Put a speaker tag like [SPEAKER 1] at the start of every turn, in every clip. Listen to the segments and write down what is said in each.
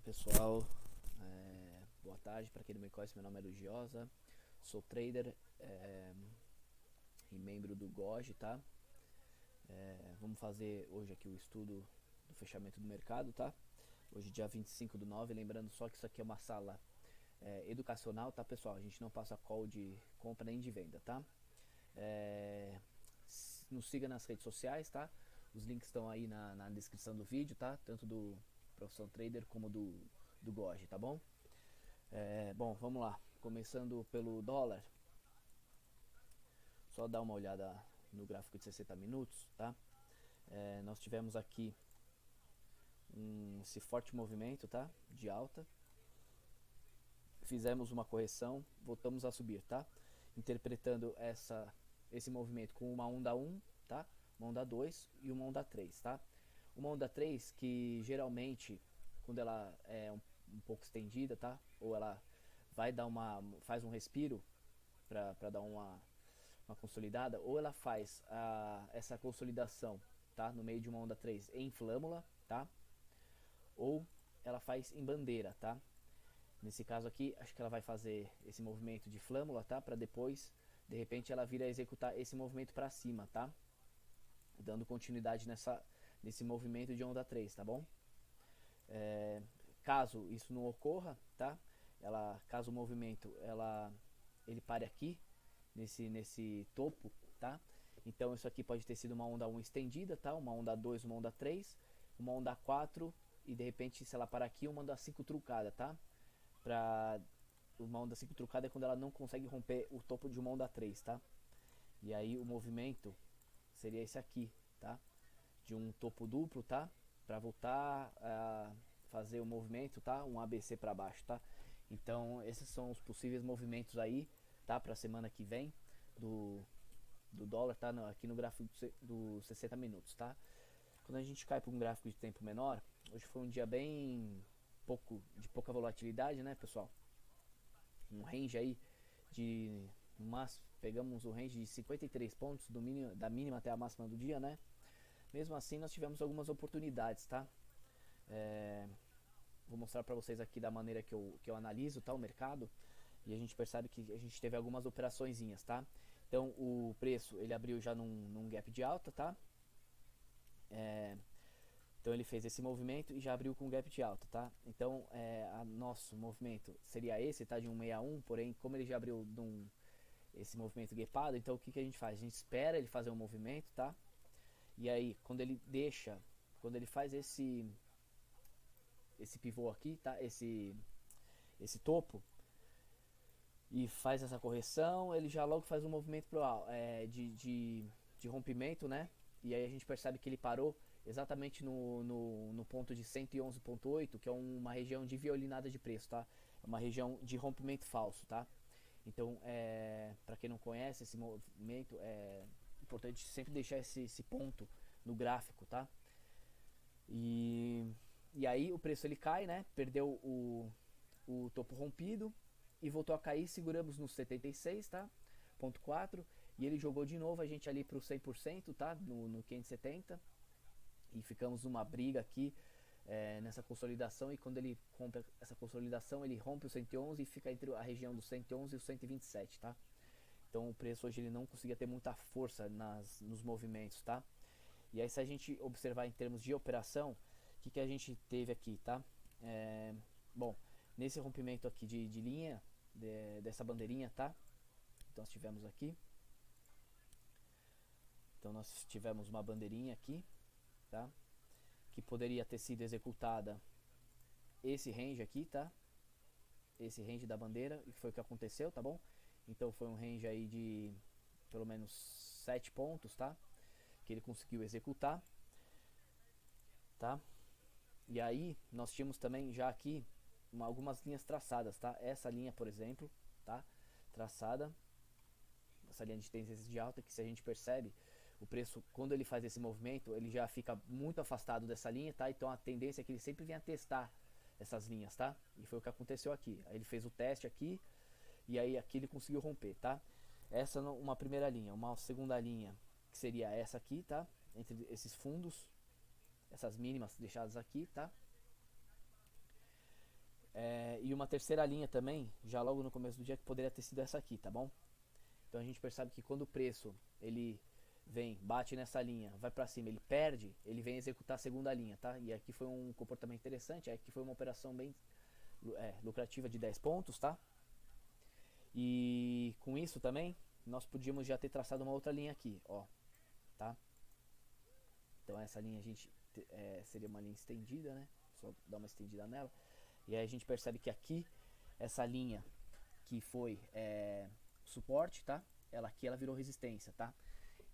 [SPEAKER 1] Pessoal, boa tarde. Para quem não me conhece, meu nome é Lugiosa, sou trader e membro do GOG, tá? Vamos fazer hoje aqui o estudo do fechamento do mercado, tá? Hoje dia 25/9, lembrando só que isso aqui é uma sala educacional, tá, pessoal? A gente não passa call de compra nem de venda, tá? Nos siga nas redes sociais, tá? Os links estão aí na descrição do vídeo, tá? Tanto do Profissão Trader como do GOG, tá bom? Bom, vamos lá. Começando pelo dólar, só dar uma olhada no gráfico de 60 minutos, tá? Nós tivemos aqui esse forte movimento, tá? De alta. Fizemos uma correção, voltamos a subir, tá? Interpretando esse movimento com uma onda 1, tá? Uma onda 2 e uma onda 3, tá? Uma onda 3 que geralmente, quando ela é um pouco estendida, tá? Ou ela faz um respiro para dar uma consolidada, ou ela faz essa consolidação, tá? No meio de uma onda 3 em flâmula, tá? Ou ela faz em bandeira, tá? Nesse caso aqui, acho que ela vai fazer esse movimento de flâmula, tá? Para depois, de repente, ela vir a executar esse movimento para cima, tá? Dando continuidade nesse movimento de onda 3, tá bom? Caso isso não ocorra, tá? Caso o movimento ele pare aqui, nesse topo, tá? Então isso aqui pode ter sido uma onda 1 estendida, tá? Uma onda 2, uma onda 3, uma onda 4 e de repente se ela parar aqui, uma onda 5 truncada, tá? Uma onda 5 truncada é quando ela não consegue romper o topo de uma onda 3, tá? E aí o movimento seria esse aqui, tá? De um topo duplo, tá? Para voltar a fazer o movimento, tá? Um ABC para baixo, tá? Então esses são os possíveis movimentos aí, tá? Para a semana que vem do dólar, tá? Aqui no gráfico dos 60 minutos, tá? Quando a gente cai para um gráfico de tempo menor, hoje foi um dia de pouca volatilidade, né, pessoal? Um range aí mas pegamos um range de 53 pontos da mínima até a máxima do dia, né? Mesmo assim, nós tivemos algumas oportunidades, tá? Vou mostrar para vocês aqui da maneira que eu analiso, tá, o mercado, e a gente percebe que a gente teve algumas operaçõezinhas, tá? Então o preço ele abriu já num gap de alta, tá? Então ele fez esse movimento e já abriu com gap de alta, tá? Então nosso movimento seria esse, tá? De 161, porém como ele já abriu esse movimento gapado, então o que a gente faz? A gente espera ele fazer um movimento, tá? E aí quando ele faz esse pivô aqui, tá? Esse topo e faz essa correção, ele já logo faz um movimento de rompimento, né? E aí a gente percebe que ele parou exatamente no ponto de 111,8, que é uma região de violinada de preço, tá? É uma região de rompimento falso, tá? Então, para quem não conhece esse movimento, é importante sempre deixar esse ponto no gráfico, tá? E aí o preço ele cai, né? Perdeu o topo rompido e voltou a cair, seguramos no 76, tá? Ponto 4, e ele jogou de novo a gente ali pro 100%, tá? No 570, e ficamos numa briga aqui nessa consolidação, e quando ele rompe essa consolidação, ele rompe o 111 e fica entre a região do 111 e o 127, tá? Então o preço hoje ele não conseguia ter muita força nos movimentos, tá? E aí se a gente observar em termos de operação, o que a gente teve aqui, tá? Bom, nesse rompimento aqui de linha, dessa bandeirinha, tá? Então nós tivemos aqui. Então nós tivemos uma bandeirinha aqui, tá? Que poderia ter sido executada esse range aqui, tá? Esse range da bandeira, e foi o que aconteceu, tá bom? Então foi um range aí de pelo menos 7 pontos, tá? Que ele conseguiu executar, tá? E aí nós tínhamos também já aqui algumas linhas traçadas, tá? Essa linha, por exemplo, tá? Traçada, essa linha de tendência de alta, que se a gente percebe, o preço, quando ele faz esse movimento, ele já fica muito afastado dessa linha, tá? Então a tendência é que ele sempre venha testar essas linhas, tá? E foi o que aconteceu aqui. Aí ele fez o teste aqui, e aí aqui ele conseguiu romper, tá? Essa é uma primeira linha. Uma segunda linha, que seria essa aqui, tá? Entre esses fundos, essas mínimas deixadas aqui, tá? E uma terceira linha também, já logo no começo do dia, que poderia ter sido essa aqui, tá bom? Então a gente percebe que quando o preço ele vem, bate nessa linha, vai para cima, ele perde, ele vem executar a segunda linha, tá? E aqui foi um comportamento interessante, aqui foi uma operação bem lucrativa de 10 pontos, tá? E com isso também, nós podíamos já ter traçado uma outra linha aqui, ó, tá? Então essa linha a gente seria uma linha estendida, né? Só dar uma estendida nela. E aí a gente percebe que aqui, essa linha que foi suporte, tá? Ela virou resistência, tá?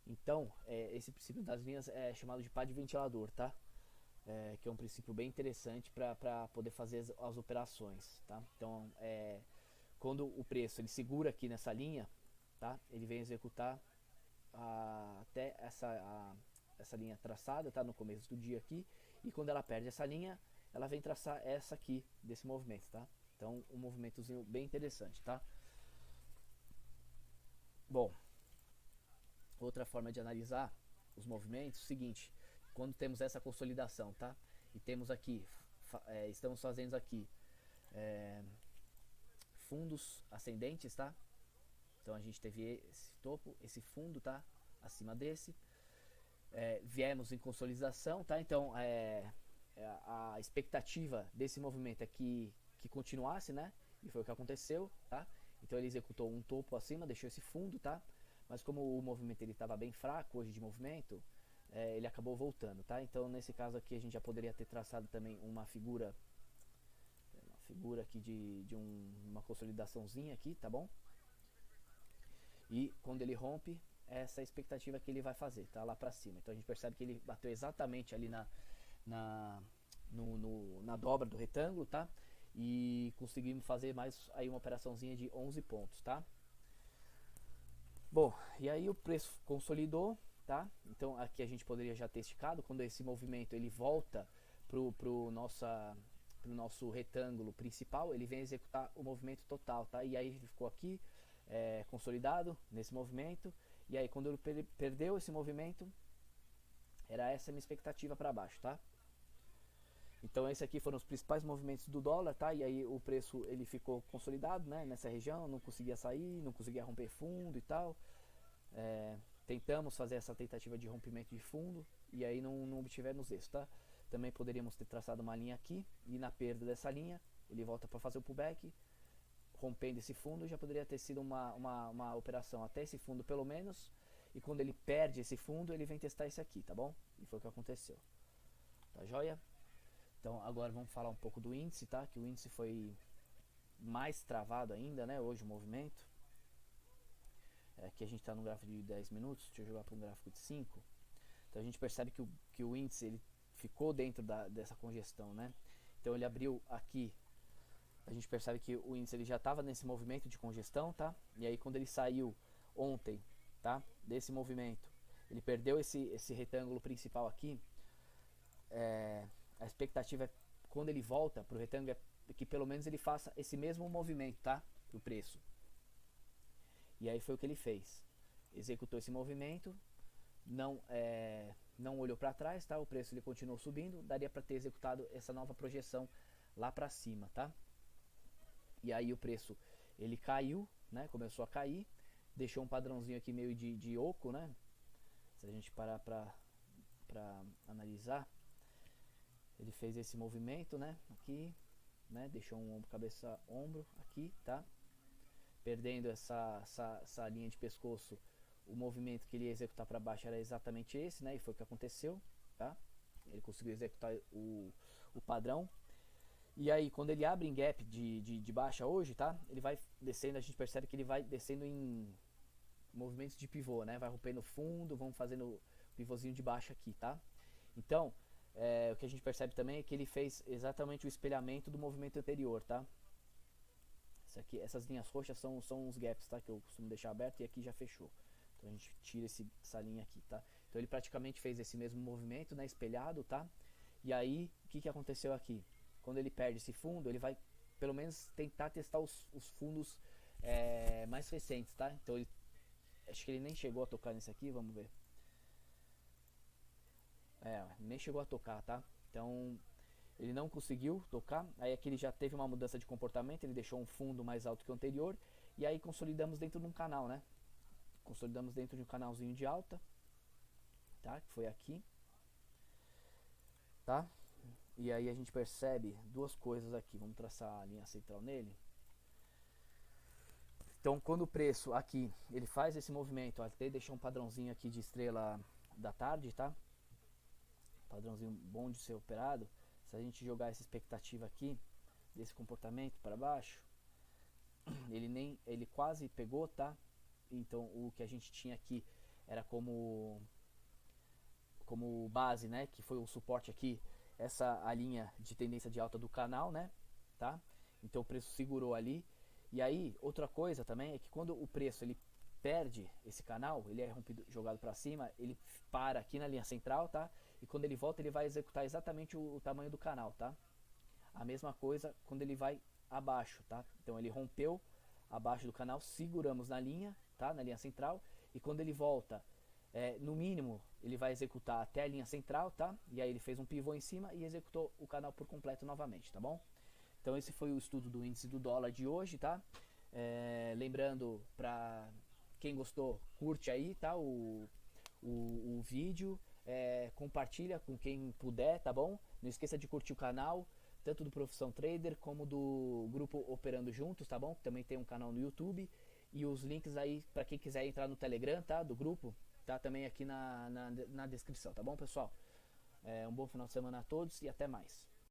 [SPEAKER 1] Então, esse princípio das linhas é chamado de pá de ventilador, tá? Que é um princípio bem interessante para poder fazer as operações, tá? Então, quando o preço ele segura aqui nessa linha, tá? Ele vem executar até essa linha traçada, tá? No começo do dia aqui, e quando ela perde essa linha, ela vem traçar essa aqui desse movimento, tá? Então, um movimentozinho bem interessante, tá? Bom, outra forma de analisar os movimentos, seguinte, quando temos essa consolidação, tá? E temos aqui, estamos fazendo aqui fundos ascendentes, tá? Então a gente teve esse topo, esse fundo, tá? Acima desse. Viemos em consolidação, tá? Então a expectativa desse movimento é que continuasse, né? E foi o que aconteceu, tá? Então ele executou um topo acima, deixou esse fundo, tá? Mas como o movimento ele estava bem fraco hoje de movimento, ele acabou voltando, tá? Então nesse caso aqui a gente já poderia ter traçado também uma figura aqui de uma consolidaçãozinha aqui, tá bom? E quando ele rompe, essa é a expectativa que ele vai fazer, tá? Lá pra cima. Então a gente percebe que ele bateu exatamente ali na dobra do retângulo, tá? E conseguimos fazer mais aí uma operaçãozinha de 11 pontos, tá? Bom, e aí o preço consolidou, tá? Então aqui a gente poderia já ter esticado, quando esse movimento ele volta pro nosso retângulo principal, ele vem executar o movimento total, tá? E aí ele ficou aqui consolidado nesse movimento, e aí quando ele perdeu esse movimento, era essa a minha expectativa para baixo, tá? Então esses aqui foram os principais movimentos do dólar, tá? E aí o preço ele ficou consolidado, né? Nessa região, não conseguia sair, não conseguia romper fundo e tal. Tentamos fazer essa tentativa de rompimento de fundo e aí não obtivemos isso, tá? Também poderíamos ter traçado uma linha aqui e na perda dessa linha ele volta para fazer o pullback, rompendo esse fundo. Já poderia ter sido uma operação até esse fundo pelo menos, e quando ele perde esse fundo ele vem testar esse aqui, tá bom? E foi o que aconteceu, tá joia? Então agora vamos falar um pouco do índice, tá? Que o índice foi mais travado ainda, né? Hoje o movimento. Aqui a gente está no gráfico de 10 minutos, deixa eu jogar para um gráfico de 5. Então a gente percebe que o índice ele ficou dentro dessa congestão, né? Então ele abriu aqui, a gente percebe que o índice ele já estava nesse movimento de congestão, tá? E aí quando ele saiu ontem, tá? Desse movimento, ele perdeu esse retângulo principal aqui. A expectativa é quando ele volta para o retângulo é que pelo menos ele faça esse mesmo movimento, tá? O preço. E aí foi o que ele fez. Executou esse movimento, não olhou para trás, tá? O preço ele continuou subindo, daria para ter executado essa nova projeção lá para cima, tá? E aí o preço ele caiu, né? Começou a cair, deixou um padrãozinho aqui meio de oco, né? Se a gente parar para analisar, ele fez esse movimento, né? Aqui, né? Deixou um ombro, cabeça, ombro aqui, tá? Perdendo essa linha de pescoço, o movimento que ele ia executar para baixo era exatamente esse, né? E foi o que aconteceu, tá? Ele conseguiu executar o padrão. E aí, quando ele abre em gap de baixa hoje, tá? Ele vai descendo, a gente percebe que ele vai descendo em movimentos de pivô, né? Vai rompendo fundo, vamos fazendo pivôzinho de baixa aqui, tá? Então, o que a gente percebe também é que ele fez exatamente o espelhamento do movimento anterior, tá? Essas linhas roxas são os gaps, tá? Que eu costumo deixar aberto, e aqui já fechou. Então a gente tira essa linha aqui, tá? Então ele praticamente fez esse mesmo movimento, né? Espelhado, tá? E aí, o que aconteceu aqui? Quando ele perde esse fundo, ele vai pelo menos tentar testar os fundos mais recentes, tá? Então acho que ele nem chegou a tocar nesse aqui, vamos ver. Nem chegou a tocar, tá? Então ele não conseguiu tocar, aí aqui ele já teve uma mudança de comportamento, ele deixou um fundo mais alto que o anterior, e aí consolidamos dentro de um canal, né? Consolidamos dentro de um canalzinho de alta, tá? Que foi aqui, tá? E aí a gente percebe duas coisas aqui, vamos traçar a linha central nele. Então quando o preço aqui, ele faz esse movimento, até deixou um padrãozinho aqui de estrela da tarde, tá? Padrãozinho bom de ser operado. Se a gente jogar essa expectativa aqui, desse comportamento para baixo, ele quase pegou, tá? Então o que a gente tinha aqui era como base, né? Que foi o suporte aqui, essa a linha de tendência de alta do canal, né? Tá? Então o preço segurou ali. E aí, outra coisa também é que quando o preço ele perde esse canal, ele é rompido, jogado para cima, ele para aqui na linha central, tá? E quando ele volta, ele vai executar exatamente o tamanho do canal, tá? A mesma coisa quando ele vai abaixo, tá? Então ele rompeu abaixo do canal, seguramos na linha, tá? Na linha central, e quando ele volta, no mínimo, ele vai executar até a linha central, tá? E aí ele fez um pivô em cima e executou o canal por completo novamente, tá bom? Então esse foi o estudo do índice do dólar de hoje, tá? Lembrando, para quem gostou, curte aí, tá? O vídeo, compartilha com quem puder, tá bom? Não esqueça de curtir o canal, tanto do Profissão Trader como do grupo Operando Juntos, tá bom? Também tem um canal no YouTube e os links aí para quem quiser entrar no Telegram, tá? Do grupo, tá também aqui na descrição, tá bom, pessoal? Um bom final de semana a todos e até mais.